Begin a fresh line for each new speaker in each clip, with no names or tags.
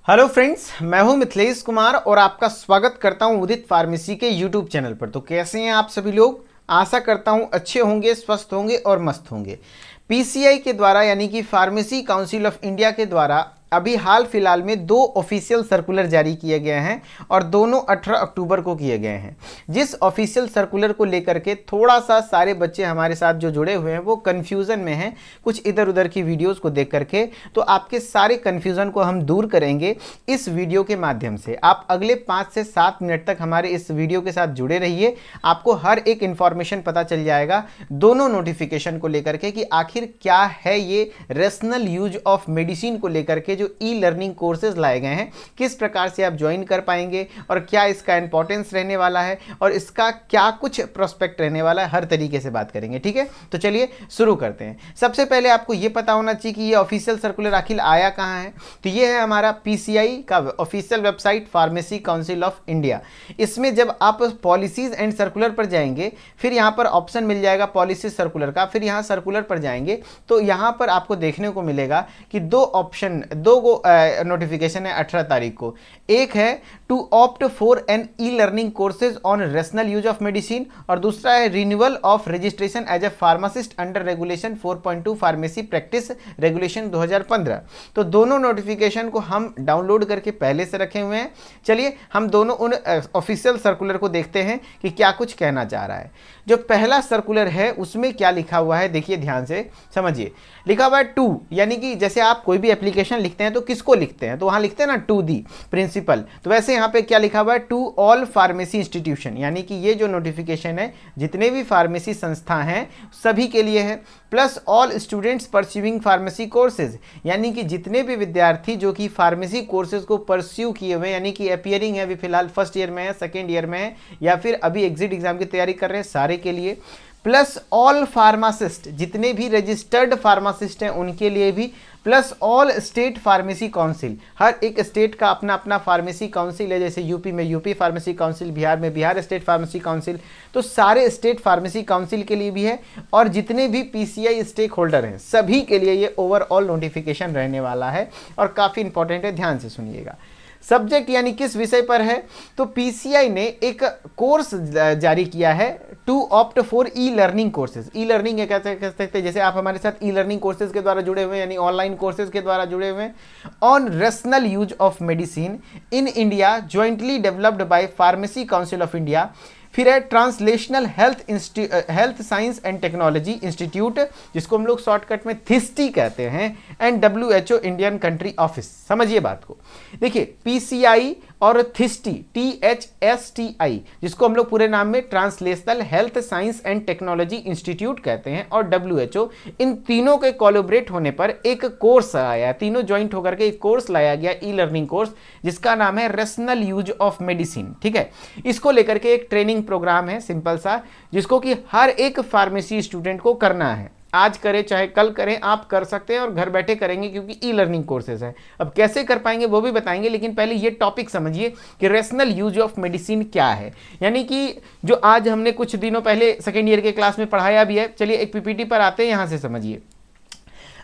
Hello friends, मैं हूं मिथिलेश कुमार और आपका स्वागत करता हूं उदित फार्मेसी के यूट्यूब चैनल पर। तो कैसे हैं आप सभी लोग? आशा करता हूं अच्छे होंगे, स्वस्थ होंगे और मस्त होंगे। पीसीआई के द्वारा यानी कि फार्मेसी काउंसिल ऑफ इंडिया के द्वारा अभी हाल फिलहाल में 2 ऑफिशियल सर्कुलर जारी किए गए हैं और दोनों 18 अक्टूबर को किए गए हैं। जिस ऑफिशियल सर्कुलर को लेकर के थोड़ा सा सारे बच्चे हमारे साथ जो जुड़े हुए हैं वो कन्फ्यूज़न में हैं कुछ इधर उधर की वीडियोस को देख करके। तो आपके सारे कन्फ्यूज़न को हम दूर करेंगे इस वीडियो के माध्यम से। आप अगले 5 से 7 मिनट तक हमारे इस वीडियो के साथ जुड़े रहिए। आपको हर एक इन्फॉर्मेशन पता चल जाएगा दोनों नोटिफिकेशन को लेकर के कि आखिर क्या है ये रेशनल यूज ऑफ मेडिसिन को लेकर के जो ई लर्निंग कोर्सेज लाए गए हैं, किस प्रकार से आप ज्वाइन कर पाएंगे और क्या इसका इंपॉर्टेंस रहने वाला है और इसका क्या कुछ प्रोस्पेक्ट रहने वाला है, हर तरीके से बात करेंगे। ठीक है, तो चलिए शुरू करते हैं। सबसे पहले आपको ये पता होना चाहिए कि ये ऑफिशियल सर्कुलर आखिर आया कहाँ है। तो ये है हमारा पीसीआई का official website pharmacy council of India. इसमें जब आप पॉलिसीज एंड सर्कुलर पर जाएंगे, फिर यहाँ पर ऑप्शन मिल जाएगा पॉलिसी सर्कुलर का, फिर यहाँ सर्कुलर पर जाएंगे तो यहाँ पर आपको देखने को मिलेगा कि दो नोटिफिकेशन है 18 तारीख को। एक है to opt for an e learning courses on rational use of medicine और दूसरा है renewal of registration as a pharmacist under regulation 4.2 pharmacy practice regulation 2015। तो दोनों नोटिफिकेशन को हम डाउनलोड करके पहले से रखे हुए हैं। चलिए हम दोनों उन ऑफिशियल सर्कुलर को देखते हैं कि क्या कुछ कहना चाह रहा है। जो पहला सर्कुलर है उसमें क्या लिखा हुआ है, देखिए ध्यान से समझिए। लिखा हुआ है टू, यानी कि जैसे आप कोई भी एप्लीकेशन लिखते हैं तो किसको लिखते हैं, तो वहां लिखते हैं ना टू दी प्रिंसिपल। तो वैसे यहाँ पे क्या लिखा हुआ है, टू ऑल फार्मेसी इंस्टीट्यूशन, यानी कि ये जो नोटिफिकेशन है जितने भी फार्मेसी संस्था हैं सभी के लिए है। Plus all students pursuing pharmacy courses, यानी कि जितने भी विद्यार्थी जो कि फार्मेसी कोर्सेज को परस्यू किए हुए, यानी कि अपियरिंग है, अभी फिलहाल फर्स्ट ईयर में है, सेकेंड ईयर में है या फिर अभी एग्जिट एग्जाम की तैयारी कर रहे हैं, सारे के लिए। प्लस ऑल फार्मासिस्ट, जितने भी रजिस्टर्ड फार्मासिस्ट हैं उनके लिए भी। Plus all state pharmacy council, हर एक स्टेट का अपना अपना फार्मेसी काउंसिल है, जैसे यूपी में यूपी फार्मेसी काउंसिल, बिहार में बिहार स्टेट फार्मेसी काउंसिल, तो सारे स्टेट फार्मेसी काउंसिल के लिए भी है। और जितने भी पीसीआई स्टेक होल्डर हैं सभी के लिए ये ओवरऑल नोटिफिकेशन रहने वाला है और काफ़ी इंपॉर्टेंट है, ध्यान से सुनिएगा। सब्जेक्ट यानी किस विषय पर है, तो पीसीआई ने एक कोर्स जारी किया है to opt for e learning courses. E learning कह सकते हैं, जैसे आप हमारे साथ ई लर्निंग कोर्सेज के द्वारा जुड़े हुए हैं, यानी ऑनलाइन कोर्सेज के द्वारा जुड़े हुए हैं। On rational use of medicine in India jointly developed by pharmacy council of India. फिर है translational health science and technology institute, जिसको हम लोग शॉर्टकट में थिस्टी कहते हैं, and WHO Indian country office. समझिए बात को, देखिए पीसीआई और थिस्टी THSTI, जिसको हम लोग पूरे नाम में translational health science and technology institute कहते हैं, और WHO, इन तीनों के कोलैबोरेट होने पर एक कोर्स आया, तीनों ज्वाइंट होकर के एक कोर्स लाया गया, ई लर्निंग कोर्स, जिसका नाम है रेशनल यूज ऑफ मेडिसिन। ठीक है, इसको लेकर के एक ट्रेनिंग प्रोग्राम है सिंपल सा, जिसको कि हर एक फार्मेसी स्टूडेंट को करना है। आज करें चाहे कल करें, आप कर सकते हैं और घर बैठे करेंगे क्योंकि ई लर्निंग कोर्सेज है। अब कैसे कर पाएंगे वो भी बताएंगे, लेकिन पहले ये टॉपिक समझिए कि रेशनल यूज ऑफ मेडिसिन क्या है। यानी कि जो आज हमने कुछ दिनों पहले सेकेंड ईयर के क्लास में पढ़ाया भी है। चलिए एक पीपीटी पर आते हैं, यहां से समझिए।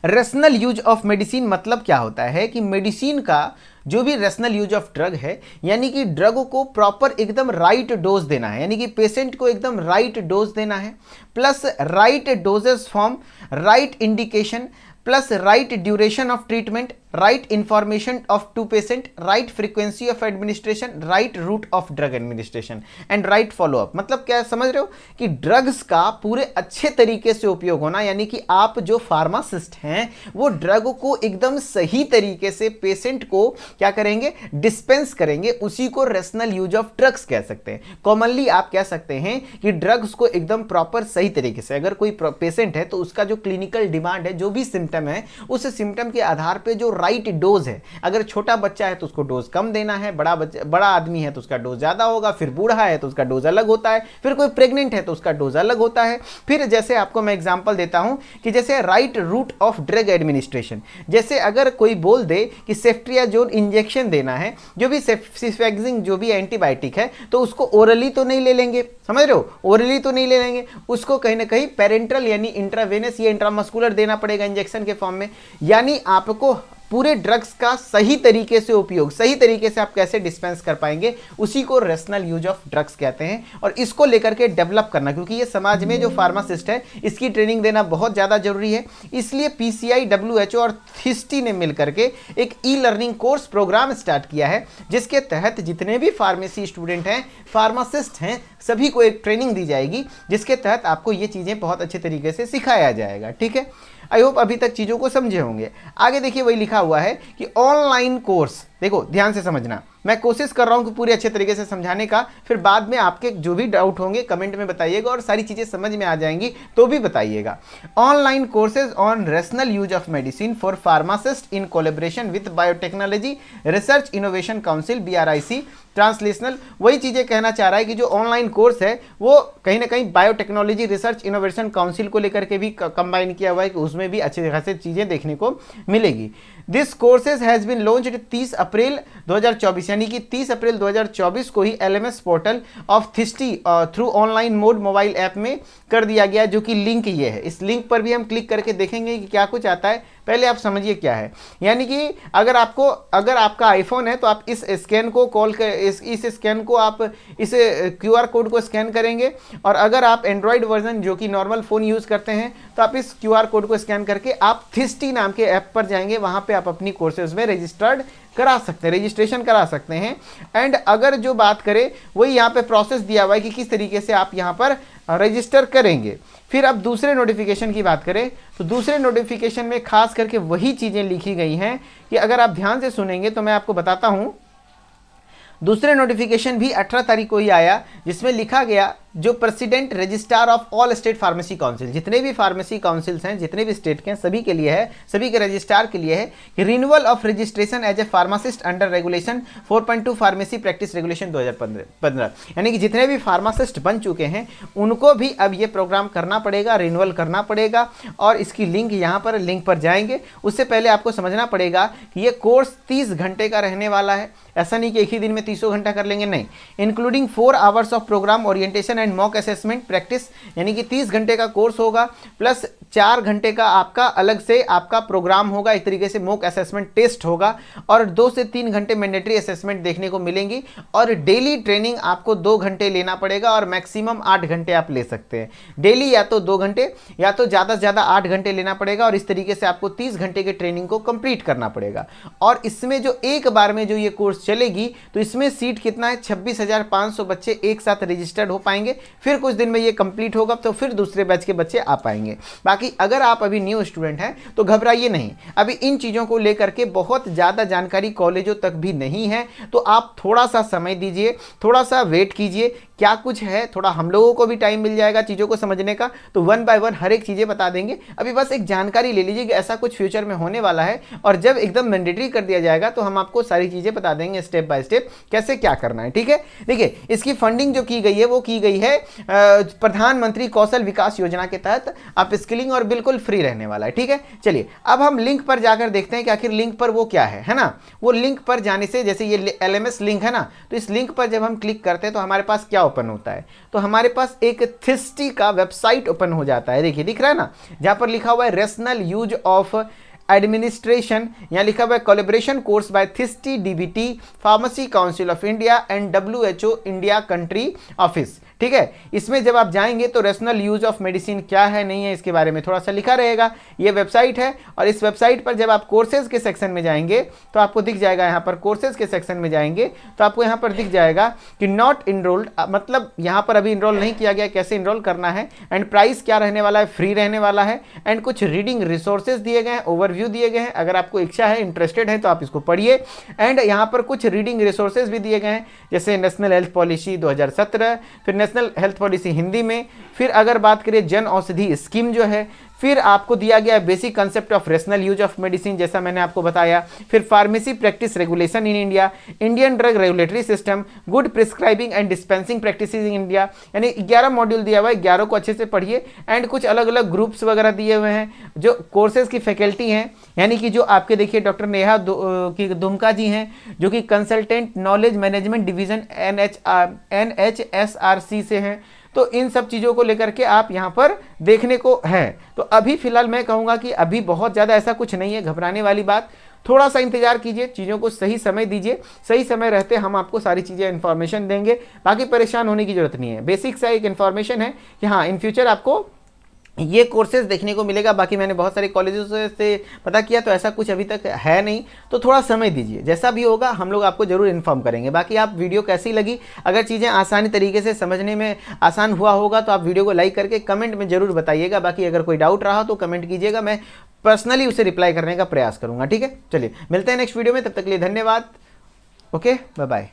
रेशनल यूज ऑफ मेडिसिन मतलब क्या होता है कि मेडिसिन का जो भी रेशनल यूज ऑफ ड्रग है, यानी कि ड्रग को प्रॉपर एकदम राइट डोज देना है, यानी कि पेशेंट को एकदम राइट डोज देना है, plus right doses form, right indication, plus right duration of treatment, right information of to patient, right frequency of administration, right route of drug administration and right follow up. मतलब क्या समझ रहे हो कि ड्रग्स का पूरे अच्छे तरीके से उपयोग होना, यानी कि आप जो फार्मासिस्ट हैं वो ड्रग को एकदम सही तरीके से पेशेंट को क्या करेंगे, डिस्पेंस करेंगे, उसी को रेशनल यूज ऑफ ड्रग्स कह सकते हैं। कॉमनली आप कह सकते हैं कि ड्रग्स को एकदम प्रॉपर सही तरीके से, अगर कोई पेशेंट है तो उसका जो क्लिनिकल डिमांड है, जो भी सिम्टम है, उस सिम्टम के आधार पर जो राइट डोज है, अगर छोटा बच्चा है तो उसको डोज कम देना है, बड़ा आदमी है तो उसका डोज ज्यादा होगा, फिर बूढ़ा है तो उसका डोज अलग होता है, फिर कोई प्रेग्नेंट है तो उसका डोज अलग होता है। फिर जैसे आपको मैं एग्जांपल देता हूं कि जैसे right route of drug administration, जैसे अगर कोई बोल दे कि सेफ्ट्रियाजोन इंजेक्शन देना है, जो भी सिफेक्सिंग जो भी एंटीबायोटिक है, तो उसको ओरली तो नहीं ले लेंगे, समझ रहे हो, ओरली तो नहीं ले लेंगे, उसको कहीं ना कहीं पेरेंट्रल यानी इंट्रावेनस या इंट्रामस्कुलर देना पड़ेगा इंजेक्शन के फॉर्म में। यानी आपको पूरे ड्रग्स का सही तरीके से उपयोग, सही तरीके से आप कैसे डिस्पेंस कर पाएंगे, उसी को रेशनल यूज ऑफ ड्रग्स कहते हैं। और इसको लेकर के डेवलप करना, क्योंकि ये समाज में जो फार्मासिस्ट है इसकी ट्रेनिंग देना बहुत ज़्यादा जरूरी है। इसलिए पीसीआई, WHO और थिस्टी ने मिलकर के एक e learning course program start किया है, जिसके तहत जितने भी फार्मेसी स्टूडेंट हैं, फार्मासिस्ट हैं, सभी को एक ट्रेनिंग दी जाएगी, जिसके तहत आपको ये चीज़ें बहुत अच्छे तरीके से सिखाया जाएगा। ठीक है, आई होप अभी तक चीज़ों को समझे होंगे। आगे देखिए वही लिखा हुआ है कि ऑनलाइन कोर्स, देखो ध्यान से समझना, मैं कोशिश कर रहा हूं कि पूरे अच्छे तरीके से समझाने का, फिर बाद में आपके जो भी डाउट होंगे कमेंट में बताइएगा, और सारी चीज़ें समझ में आ जाएंगी तो भी बताइएगा। Online courses on rational use of medicine for pharmacist in collaboration with biotechnology research innovation council, BRIC। Translational वही चीज़ें कहना चाह रहा है कि जो ऑनलाइन कोर्स है वो कहीं ना कहीं बायोटेक्नोलॉजी रिसर्च इनोवेशन काउंसिल को लेकर के भी कंबाइन किया हुआ है, कि उसमें भी अच्छी खासी चीज़ें देखने को मिलेगी। This courses has been launched 30 अप्रैल 2024, यानी कि 30 अप्रैल 2024 को ही LMS portal of THSTI through online mode mobile app में कर दिया गया, जो कि लिंक ये है। इस लिंक पर भी हम क्लिक करके देखेंगे कि क्या कुछ आता है। पहले आप समझिए क्या है, यानी कि अगर आपका आईफोन है तो आप इस स्कैन को इस स्कैन को आप इस QR कोड को स्कैन करेंगे, और अगर आप एंड्रॉयड वर्जन जो कि नॉर्मल फ़ोन यूज़ करते हैं तो आप इस QR कोड को स्कैन करके आप थिस्टी नाम के ऐप पर जाएंगे, वहाँ पे आप अपनी कोर्सेज में रजिस्टर्ड करा सकते हैं, रजिस्ट्रेशन करा सकते हैं। एंड अगर जो बात करें वही यहाँ पे प्रोसेस दिया हुआ है कि किस तरीके से आप यहाँ पर रजिस्टर करेंगे। फिर अब दूसरे नोटिफिकेशन की बात करें तो दूसरे नोटिफिकेशन में खास करके वही चीज़ें लिखी गई हैं कि अगर आप ध्यान से सुनेंगे तो मैं आपको बताता हूँ। दूसरे नोटिफिकेशन भी 18 तारीख को ही आया, जिसमें लिखा गया जो president registrar of all state pharmacy council, जितने भी फार्मेसी काउंसिल्स हैं, जितने भी स्टेट के हैं, सभी के लिए है, सभी के रजिस्ट्रार के लिए है कि renewal of registration as a pharmacist under regulation 4.2 pharmacy practice regulation 2015, यानी कि जितने भी फार्मासिस्ट बन चुके हैं उनको भी अब ये प्रोग्राम करना पड़ेगा, रिन्यूअल करना पड़ेगा। और इसकी लिंक यहाँ पर, लिंक पर जाएंगे। उससे पहले आपको समझना पड़ेगा कि ये कोर्स 30 घंटे का रहने वाला है। ऐसा नहीं कि एक ही दिन में 30 घंटा कर लेंगे, नहीं, including 4 hours of program orientation and mock assessment practice, यानी कि 30 घंटे का कोर्स होगा, प्लस 4 घंटे का आपका अलग से आपका प्रोग्राम होगा, एक तरीके से मॉक असेसमेंट टेस्ट होगा, और 2 से 3 घंटे मैंडेटरी असेसमेंट देखने को मिलेंगी। और डेली ट्रेनिंग आपको 2 घंटे लेना पड़ेगा, और मैक्सिमम 8 घंटे आप ले सकते हैं डेली, या तो 2 घंटे या तो ज़्यादा से ज़्यादा 8 घंटे लेना पड़ेगा। और इस तरीके से आपको 30 घंटे के ट्रेनिंग को कंप्लीट करना पड़ेगा। और इसमें जो एक बार में जो ये कोर्स चलेगी तो इसमें सीट कितना है, 26,500 बच्चे एक साथ रजिस्टर्ड हो पाएंगे। फिर कुछ दिन में ये कंप्लीट होगा तो फिर दूसरे बैच के बच्चे आ पाएंगे। बाकी अगर आप अभी न्यू स्टूडेंट हैं तो घबराइए नहीं, अभी इन चीज़ों को लेकर के बहुत ज़्यादा जानकारी कॉलेजों तक भी नहीं है, तो आप थोड़ा सा समय दीजिए, थोड़ा सा वेट कीजिए। क्या कुछ है, थोड़ा हम लोगों को भी टाइम मिल जाएगा चीज़ों को समझने का, तो 1 बाय 1 हर एक चीज़ें बता देंगे। अभी बस एक जानकारी ले लीजिए कि ऐसा कुछ फ्यूचर में होने वाला है, और जब एकदम मैंडेटरी कर दिया जाएगा तो हम आपको सारी चीज़ें बता देंगे स्टेप बाय स्टेप कैसे क्या करना है। ठीक है, देखिए इसकी फंडिंग जो की गई है वो की गई है प्रधानमंत्री कौशल विकास योजना के तहत अप स्किलिंग, और बिल्कुल फ्री रहने वाला है। ठीक है, चलिए अब हम लिंक पर जाकर देखते हैं कि आखिर लिंक पर वो क्या है ना। वो लिंक पर जाने से, जैसे ये LMS लिंक है ना, तो इस लिंक पर जब हम क्लिक करते हैं तो हमारे पास क्या ओपन होता है, तो हमारे पास एक थिस्टी का वेबसाइट ओपन हो जाता है। देखिए दिख रहा है ना, जहां पर लिखा हुआ है रेशनल यूज ऑफ एडमिनिस्ट्रेशन, यहाँ लिखा हुआ है collaboration course by THSTI DBT, pharmacy council of India and WHO India country office. ठीक है, इसमें जब आप जाएंगे तो रेशनल यूज ऑफ मेडिसिन क्या है, नहीं है, इसके बारे में थोड़ा सा लिखा रहेगा। ये वेबसाइट है, और इस वेबसाइट पर जब आप कोर्सेज के सेक्शन में जाएंगे तो आपको दिख जाएगा, यहाँ पर कोर्सेज के सेक्शन में जाएंगे तो आपको यहाँ पर दिख जाएगा कि नॉट इनरोल्ड, मतलब यहाँ पर अभी इनरोल नहीं किया गया, कैसे इनरोल करना है, एंड प्राइस क्या रहने वाला है, फ्री रहने वाला है, एंड कुछ रीडिंग रिसोर्सेज दिए गए हैं, ओवरव्यू दिए गए हैं। अगर आपको इच्छा है, इंटरेस्टेड है तो आप इसको पढ़िए। एंड यहाँ पर कुछ रीडिंग रिसोर्सेज भी दिए गए हैं, जैसे नेशनल हेल्थ पॉलिसी 2017, फिर नेशनल हेल्थ पॉलिसी हिंदी में, फिर अगर बात करें जन औषधि स्कीम जो है, फिर आपको दिया गया है basic concept of rational use of medicine, जैसा मैंने आपको बताया, फिर pharmacy practice regulation in India, Indian drug regulatory system, good prescribing and dispensing practices in India, यानी 11 मॉड्यूल दिया हुआ है, 11 को अच्छे से पढ़िए। एंड कुछ अलग अलग ग्रुप्स वगैरह दिए हुए हैं, जो कोर्सेज की फैकल्टी हैं, यानी कि जो आपके देखिए डॉक्टर नेहा दुमका जी हैं, जो कि consultant knowledge management division NHSRC से हैं। तो इन सब चीज़ों को लेकर के आप यहाँ पर देखने को है। तो अभी फिलहाल मैं कहूँगा कि अभी बहुत ज़्यादा ऐसा कुछ नहीं है घबराने वाली बात। थोड़ा सा इंतजार कीजिए, चीज़ों को सही समय दीजिए, सही समय रहते हम आपको सारी चीज़ें इन्फॉर्मेशन देंगे। बाकी परेशान होने की जरूरत नहीं है। बेसिक सा एक इन्फॉर्मेशन है कि हाँ इन फ्यूचर आपको ये कोर्सेज देखने को मिलेगा। बाकी मैंने बहुत सारे कॉलेजों से पता किया तो ऐसा कुछ अभी तक है नहीं, तो थोड़ा समय दीजिए, जैसा भी होगा हम लोग आपको जरूर इन्फॉर्म करेंगे। बाकी आप वीडियो कैसी लगी, अगर चीज़ें आसानी तरीके से समझने में आसान हुआ होगा तो आप वीडियो को लाइक करके कमेंट में जरूर बताइएगा। बाकी अगर कोई डाउट रहा तो कमेंट कीजिएगा, मैं पर्सनली उसे रिप्लाई करने का प्रयास करूंगा। ठीक है, चलिए मिलते हैं नेक्स्ट वीडियो में, तब तक के लिए धन्यवाद। Okay, bye bye.